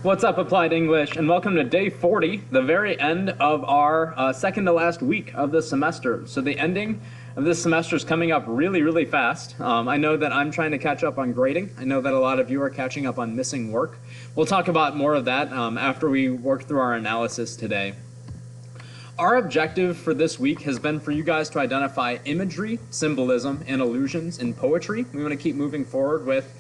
What's up, Applied English, and welcome to day 40, the very end of our second to last week of the semester. So the ending of this semester is coming up really fast. I know that I'm trying to catch up on grading. I know that a lot of you are catching up on missing work. We'll talk about more of that after we work through our analysis today. Our objective for this week has been for you guys to identify imagery, symbolism, and illusions in poetry. We want to keep moving forward with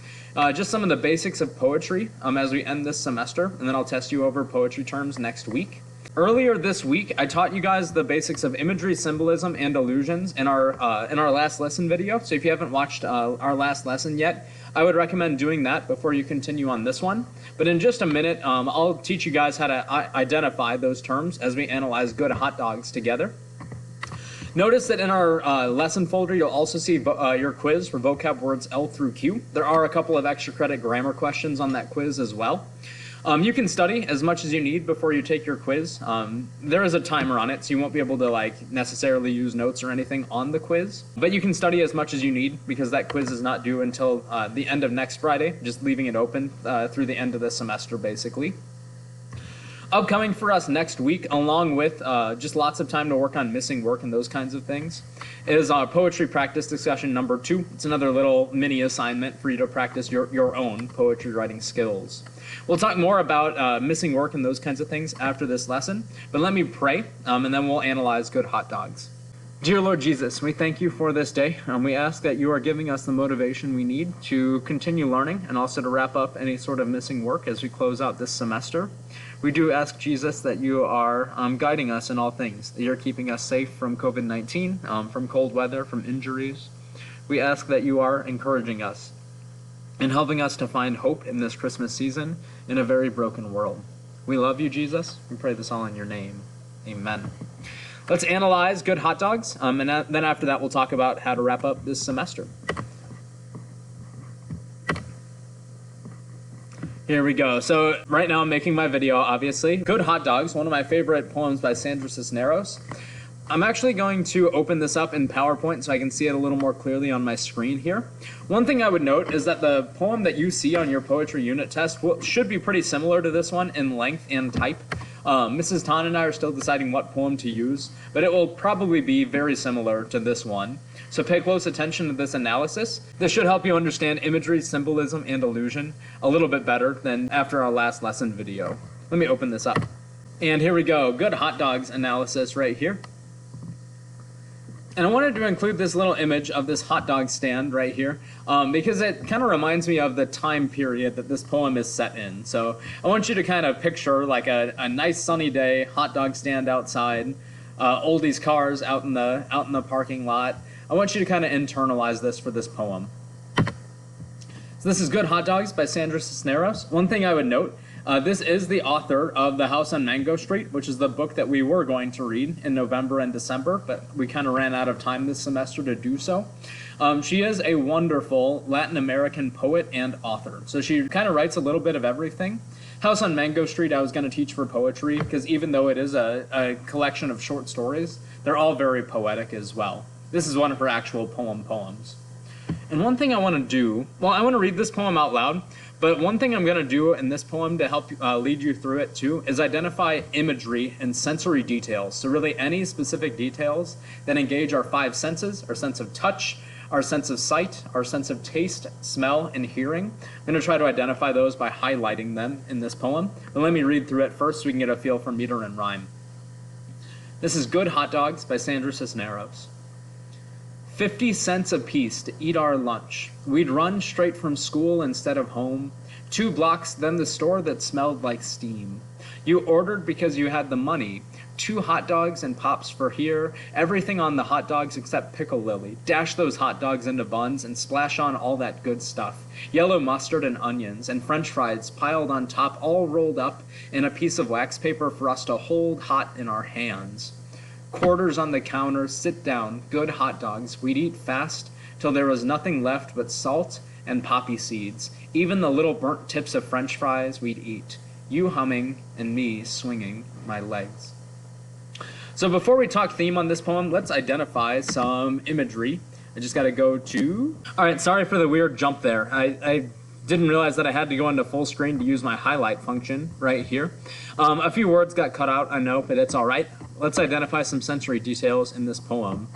just some of the basics of poetry as we end this semester, and then I'll test you over poetry terms next week. Earlier this week, I taught you guys the basics of imagery, symbolism, and illusions in our last lesson video. So if you haven't watched our last lesson yet, I would recommend doing that before you continue on this one. But in just a minute, I'll teach you guys how to identify those terms as we analyze good hot dogs together. Notice that in our lesson folder, you'll also see your quiz for vocab words L through Q. There are a couple of extra credit grammar questions on that quiz as well. You can study as much as you need before you take your quiz. There is a timer on it, so you won't be able to necessarily use notes or anything on the quiz. But you can study as much as you need because that quiz is not due until the end of next Friday, just leaving it open through the end of the semester, basically. Upcoming for us next week, along with just lots of time to work on missing work and those kinds of things, is poetry practice discussion number 2. It's another little mini assignment for you to practice your own poetry writing skills. We'll talk more about missing work and those kinds of things after this lesson, but let me pray, and then we'll analyze good hot dogs. Dear Lord Jesus, we thank you for this day. We ask that you are giving us the motivation we need to continue learning and also to wrap up any sort of missing work as we close out this semester. We do ask, Jesus, that you are guiding us in all things, that you're keeping us safe from COVID-19, from cold weather, from injuries. We ask that you are encouraging us and helping us to find hope in this Christmas season in a very broken world. We love you, Jesus. We pray this all in your name. Amen. Let's analyze good hot dogs, and then after that we'll talk about how to wrap up this semester. Here we go. So right now I'm making my video, obviously. Good Hot Dogs, one of my favorite poems by Sandra Cisneros. I'm actually going to open this up in PowerPoint so I can see it a little more clearly on my screen here. One thing I would note is that the poem that you see on your poetry unit test should be pretty similar to this one in length and type. Mrs. Tan and I are still deciding what poem to use, but it will probably be very similar to this one. So pay close attention to this analysis. This should help you understand imagery, symbolism, and illusion a little bit better than after our last lesson video. Let me open this up. And here we go. Good hot dogs analysis right here. And I wanted to include this little image of this hot dog stand right here because it kind of reminds me of the time period that this poem is set in. So I want you to kind of picture like a nice sunny day, hot dog stand outside, oldies cars out in the parking lot. I want you to kind of internalize this for this poem. So this is Good Hot Dogs by Sandra Cisneros. One thing I would note, this is the author of The House on Mango Street, which is the book that we were going to read in November and December, but we kind of ran out of time this semester to do so. She is a wonderful Latin American poet and author, so she kind of writes a little bit of everything. House on Mango Street I was going to teach for poetry, because even though it is a collection of short stories, they're all very poetic as well. This is one of her actual poems. And one thing I want to do, well, I want to read this poem out loud, but one thing I'm going to do in this poem to help lead you through it too is identify imagery and sensory details. So really any specific details that engage our 5 senses, our sense of touch, our sense of sight, our sense of taste, smell, and hearing. I'm going to try to identify those by highlighting them in this poem. But let me read through it first so we can get a feel for meter and rhyme. This is Good Hot Dogs by Sandra Cisneros. 50 cents apiece to eat our lunch. We'd run straight from school instead of home. 2 blocks, then the store that smelled like steam. You ordered because you had the money. 2 hot dogs and pops for here. Everything on the hot dogs except pickle lily. Dash those hot dogs into buns and splash on all that good stuff. Yellow mustard and onions and french fries piled on top, all rolled up in a piece of wax paper for us to hold hot in our hands. Quarters on the counter, sit down, good hot dogs. We'd eat fast till there was nothing left but salt and poppy seeds. Even the little burnt tips of french fries we'd eat. You humming and me swinging my legs. So before we talk theme on this poem, let's identify some imagery. I just got to go to... All right, sorry for the weird jump there. I Didn't realize that I had to go into full screen to use my highlight function right here. A few words got cut out, I know, but it's all right. Let's identify some sensory details in this poem.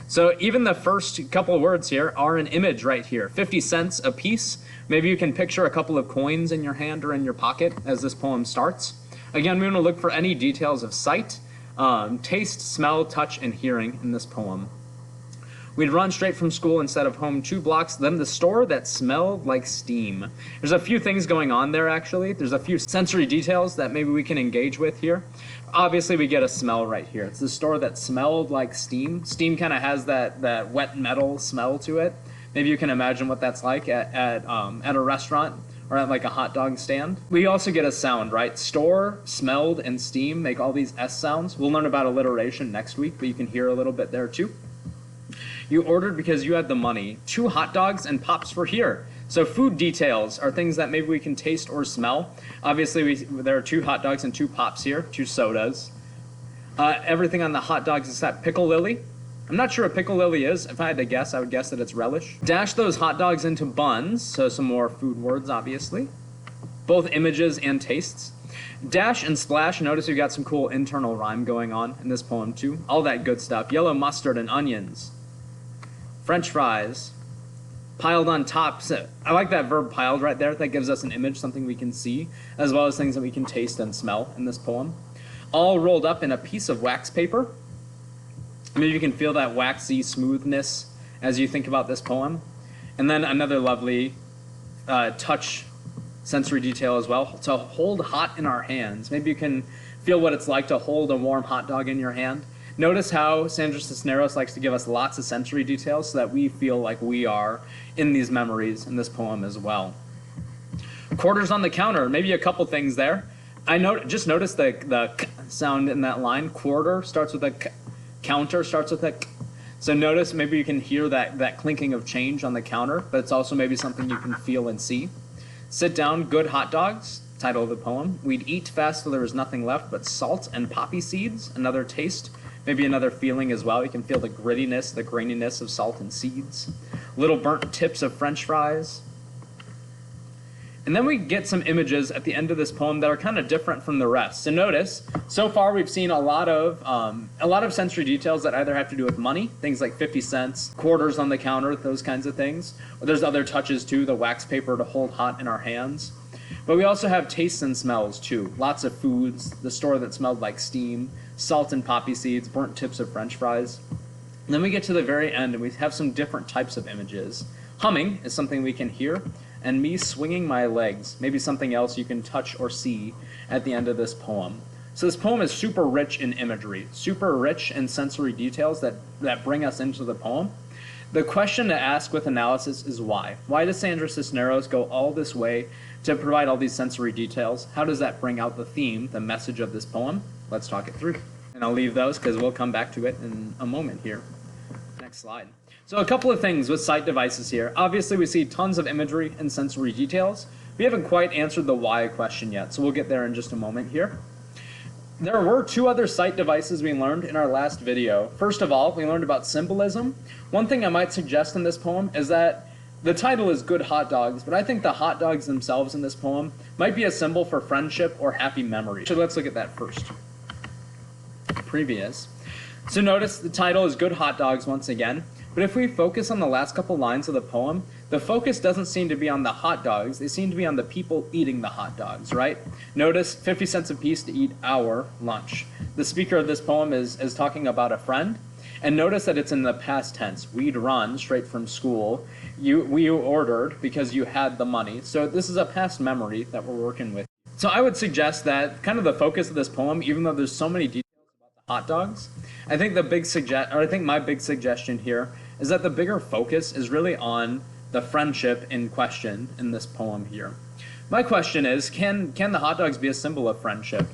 So even the first couple of words here are an image right here, 50 cents a piece. Maybe you can picture a couple of coins in your hand or in your pocket as this poem starts. Again, we want to look for any details of sight, taste, smell, touch, and hearing in this poem. We'd run straight from school instead of home 2 blocks, then the store that smelled like steam. There's a few things going on there, actually. There's a few sensory details that maybe we can engage with here. Obviously, we get a smell right here. It's the store that smelled like steam. Steam kind of has that wet metal smell to it. Maybe you can imagine what that's like at a restaurant or at like a hot dog stand. We also get a sound, right? Store, smelled, and steam make all these S sounds. We'll learn about alliteration next week, but you can hear a little bit there too. You ordered because you had the money. 2 hot dogs and pops for here. So food details are things that maybe we can taste or smell. Obviously, there are 2 hot dogs and 2 pops here, 2 sodas. Everything on the hot dogs is that pickle lily. I'm not sure what pickle lily is. If I had to guess, I would guess that it's relish. Dash those hot dogs into buns, so some more food words, obviously. Both images and tastes. Dash and splash, notice we've got some cool internal rhyme going on in this poem too. All that good stuff. Yellow mustard and onions. French fries, piled on top. So I like that verb piled right there. That gives us an image, something we can see, as well as things that we can taste and smell in this poem. All rolled up in a piece of wax paper. Maybe you can feel that waxy smoothness as you think about this poem. And then another lovely touch sensory detail as well. To hold hot in our hands. Maybe you can feel what it's like to hold a warm hot dog in your hand. Notice how Sandra Cisneros likes to give us lots of sensory details so that we feel like we are in these memories in this poem as well. Quarters on the counter, maybe a couple things there. Just notice the k sound in that line. Quarter starts with a k, counter starts with a k. So notice maybe you can hear that clinking of change on the counter, but it's also maybe something you can feel and see. Sit down, good hot dogs, title of the poem. We'd eat fast till there was nothing left but salt and poppy seeds, another taste. Maybe another feeling as well. You can feel the grittiness, the graininess of salt and seeds. Little burnt tips of French fries. And then we get some images at the end of this poem that are kind of different from the rest. So notice, so far we've seen a lot of sensory details that either have to do with money, things like 50 cents, quarters on the counter, those kinds of things. There's other touches too, the wax paper to hold hot in our hands. But we also have tastes and smells too. Lots of foods, the store that smelled like steam, salt and poppy seeds, burnt tips of French fries. And then we get to the very end and we have some different types of images. Humming is something we can hear, and me swinging my legs, maybe something else you can touch or see at the end of this poem. So this poem is super rich in imagery, super rich in sensory details that bring us into the poem. The question to ask with analysis is why? Why does Sandra Cisneros go all this way to provide all these sensory details? How does that bring out the theme, the message of this poem? Let's talk it through. And I'll leave those because we'll come back to it in a moment here. Next slide. So a couple of things with sight devices here. Obviously, we see tons of imagery and sensory details. We haven't quite answered the why question yet, so we'll get there in just a moment here. There were 2 other sight devices we learned in our last video. First of all, we learned about symbolism. One thing I might suggest in this poem is that the title is Good Hot Dogs, but I think the hot dogs themselves in this poem might be a symbol for friendship or happy memory. So let's look at that first. Previous. So notice the title is Good Hot Dogs once again, but if we focus on the last couple lines of the poem, the focus doesn't seem to be on the hot dogs, they seem to be on the people eating the hot dogs, right? Notice 50 cents a piece to eat our lunch. The speaker of this poem is talking about a friend, and notice that it's in the past tense. We'd run straight from school. We ordered because you had the money. So this is a past memory that we're working with. So I would suggest that kind of the focus of this poem, even though there's so many details about the hot dogs, I think my big suggestion here is that the bigger focus is really on the friendship in question in this poem here. My question is, can the hot dogs be a symbol of friendship?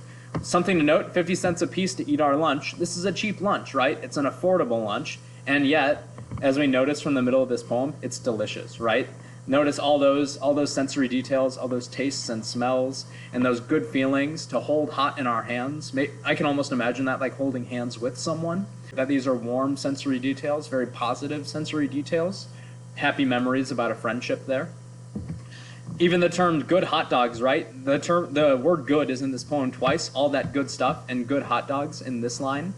Something to note, 50 cents a piece to eat our lunch. This is a cheap lunch, right? It's an affordable lunch, and yet, as we notice from the middle of this poem, it's delicious, right? Notice all those sensory details, all those tastes and smells, and those good feelings to hold hot in our hands. I can almost imagine that like holding hands with someone. That these are warm sensory details, very positive sensory details. Happy memories about a friendship there. Even the term good hot dogs, right? The word good is in this poem twice, all that good stuff, and good hot dogs in this line,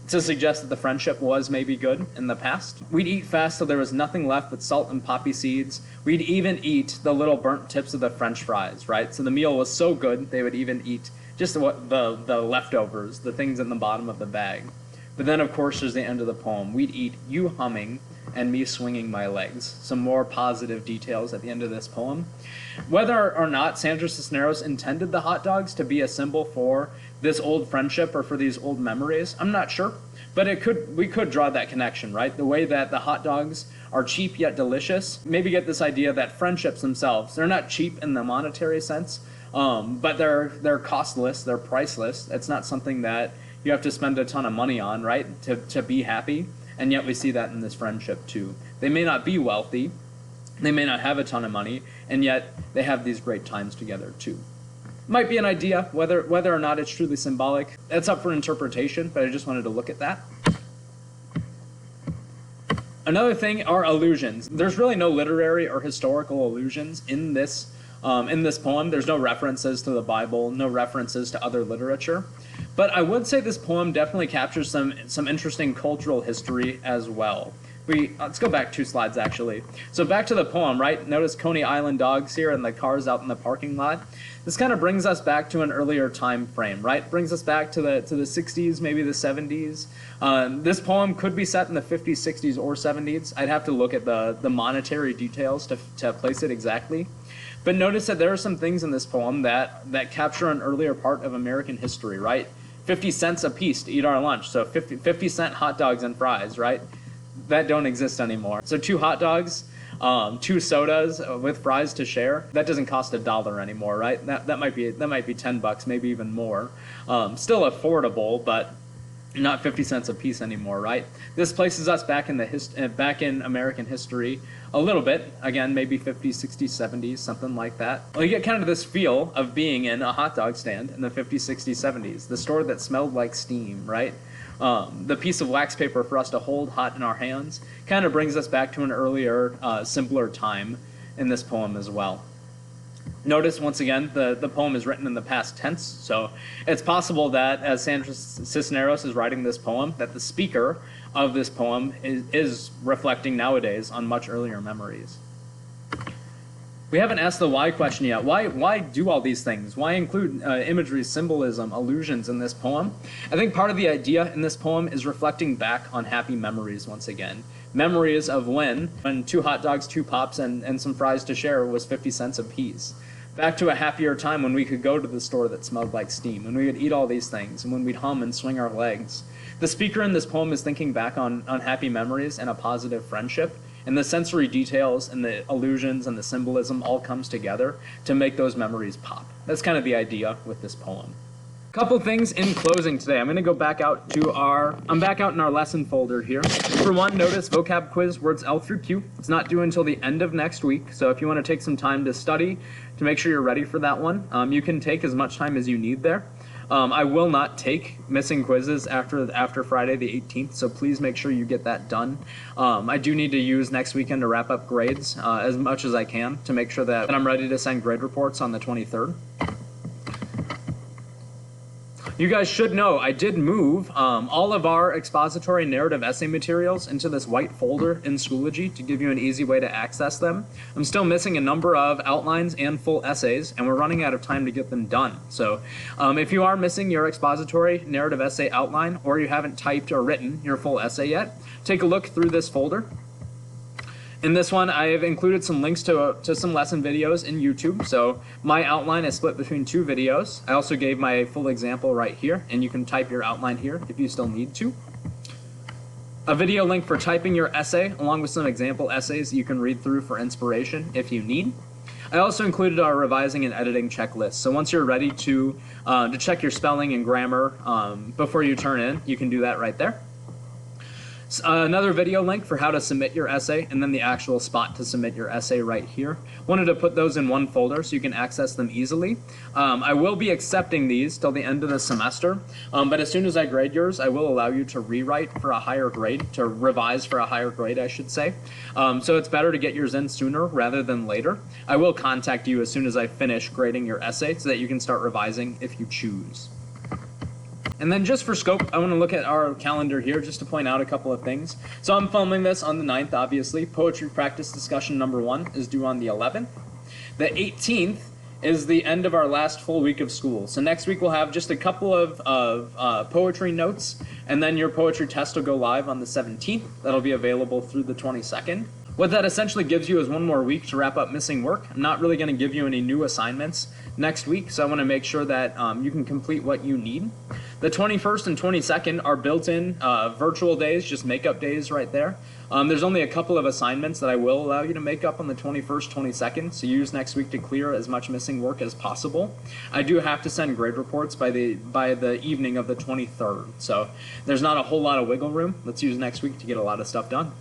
to suggest that the friendship was maybe good in the past. We'd eat fast till there was nothing left but salt and poppy seeds. We'd even eat the little burnt tips of the French fries, right? So the meal was so good, they would even eat just the leftovers, the things in the bottom of the bag. But then, of course, there's the end of the poem. We'd eat you humming and me swinging my legs. Some more positive details at the end of this poem. Whether or not Sandra Cisneros intended the hot dogs to be a symbol for this old friendship or for these old memories, I'm not sure. But we could draw that connection, right? The way that the hot dogs are cheap yet delicious. Maybe get this idea that friendships themselves, they're not cheap in the monetary sense, but they're costless, they're priceless. It's not something that you have to spend a ton of money on, right, to be happy. And yet we see that in this friendship too. They may not be wealthy, they may not have a ton of money, and yet they have these great times together too. Might be an idea, whether or not it's truly symbolic. That's up for interpretation, but I just wanted to look at that. Another thing are allusions. There's really no literary or historical allusions in this poem. There's no references to the Bible, no references to other literature. But I would say this poem definitely captures some interesting cultural history as well. Let's go back 2 slides actually. So back to the poem, right? Notice Coney Island dogs here and the cars out in the parking lot. This kind of brings us back to an earlier time frame, right? Brings us back to the 60s, maybe the 70s. This poem could be set in the 50s, 60s, or 70s. I'd have to look at the monetary details to place it exactly. But notice that there are some things in this poem that capture an earlier part of American history, right? 50 cents a piece to eat our lunch, so 50-cent hot dogs and fries, right? That don't exist anymore. So 2 hot dogs, 2 sodas with fries to share. That doesn't cost $1 anymore, right? That might be $10, maybe even more. Still affordable, but not 50 cents a piece anymore, right? This places us back in American history a little bit. Again, maybe 50s, 60s, 70s, something like that. Well, you get kind of this feel of being in a hot dog stand in the 50s, 60s, 70s. The store that smelled like steam, right? The piece of wax paper for us to hold hot in our hands kind of brings us back to an earlier, simpler time in this poem as well. Notice, once again, the poem is written in the past tense, so it's possible that as Sandra Cisneros is writing this poem, that the speaker of this poem is reflecting nowadays on much earlier memories. We haven't asked the why question yet. Why do all these things? Why include imagery, symbolism, allusions in this poem? I think part of the idea in this poem is reflecting back on happy memories once again. Memories of when 2 hot dogs, 2 pops, and some fries to share was 50 cents a piece. Back to a happier time when we could go to the store that smelled like steam, when we would eat all these things, and when we'd hum and swing our legs. The speaker in this poem is thinking back on happy memories and a positive friendship, and the sensory details and the allusions and the symbolism all comes together to make those memories pop. That's kind of the idea with this poem. Couple things in closing today. I'm back out in our lesson folder here. For one, notice vocab quiz, words L through Q. It's not due until the end of next week, so if you want to take some time to study, to make sure you're ready for that one, you can take as much time as you need there. I will not take missing quizzes after Friday the 18th, so please make sure you get that done. I do need to use next weekend to wrap up grades as much as I can to make sure that I'm ready to send grade reports on the 23rd. You guys should know I did move all of our expository narrative essay materials into this white folder in Schoology to give you an easy way to access them. I'm still missing a number of outlines and full essays, and we're running out of time to get them done. So if you are missing your expository narrative essay outline, or you haven't typed or written your full essay yet, take a look through this folder. In this one, I have included some links to some lesson videos in YouTube. So my outline is split between 2 videos. I also gave my full example right here, and you can type your outline here if you still need to. A video link for typing your essay, along with some example essays you can read through for inspiration if you need. I also included our revising and editing checklist. So once you're ready to check your spelling and grammar before you turn in, you can do that right there. Another video link for how to submit your essay, and then the actual spot to submit your essay right here. Wanted to put those in one folder so you can access them easily. I will be accepting these till the end of the semester, but as soon as I grade yours, I will allow you to rewrite for a higher grade, to revise for a higher grade, I should say. So it's better to get yours in sooner rather than later. I will contact you as soon as I finish grading your essay so that you can start revising if you choose. And then just for scope, I want to look at our calendar here just to point out a couple of things. So I'm filming this on the 9th, obviously. Poetry practice discussion number 1 is due on the 11th. The 18th is the end of our last full week of school. So next week we'll have just a couple of poetry notes, and then your poetry test will go live on the 17th. That'll be available through the 22nd. What that essentially gives you is one more week to wrap up missing work. I'm not really going to give you any new assignments next week, so I want to make sure that you can complete what you need. The 21st and 22nd are built-in virtual days, just makeup days right there. There's only a couple of assignments that I will allow you to make up on the 21st, 22nd, so use next week to clear as much missing work as possible. I do have to send grade reports by the evening of the 23rd, so there's not a whole lot of wiggle room. Let's use next week to get a lot of stuff done.